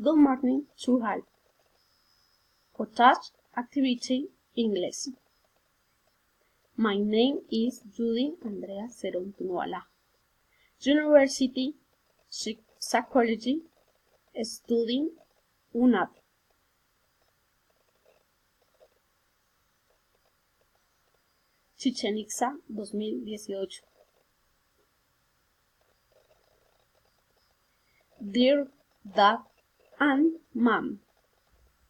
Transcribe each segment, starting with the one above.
Good morning to all. Potage activity English. My name is Judy Andrea Cerón Tunuala. University Psychology, studying UNAD. Chichen Itza 2018. Dear Dad and Mom,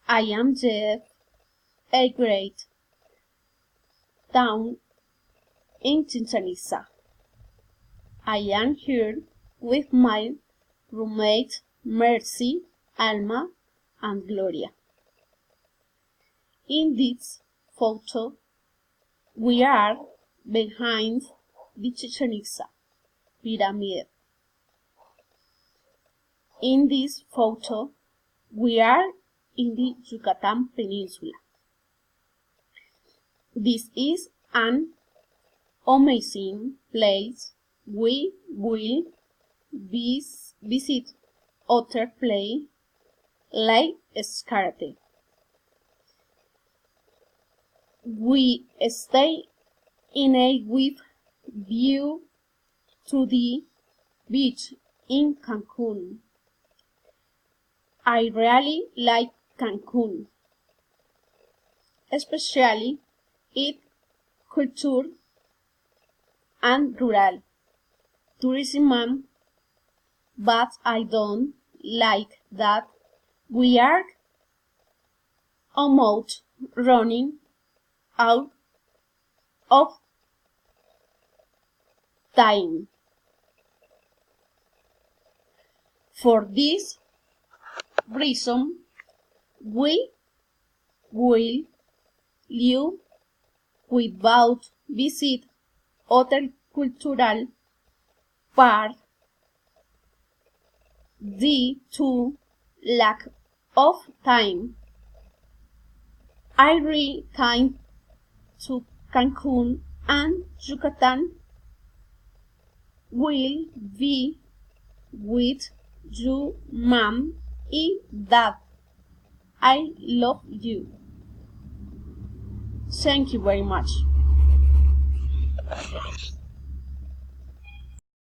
I am Jeff, a grade down in Chichen Itza. I am here with my roommate Mercy, Alma, and Gloria. In this photo, we are behind the Chichen Itza pyramid. In this photo, we are in the Yucatan Peninsula. This is an amazing place. We will visit other places like Escarte. We stay in a with view to the beach in Cancun. I really like Cancun, especially its culture and rural tourism, but I don't like that we are almost running out of time. For this reason, we will leave without visit other cultural parts due to lack of time. I return to Cancun and Yucatan will be with you, Mom and Dad. I love you. Thank you very much.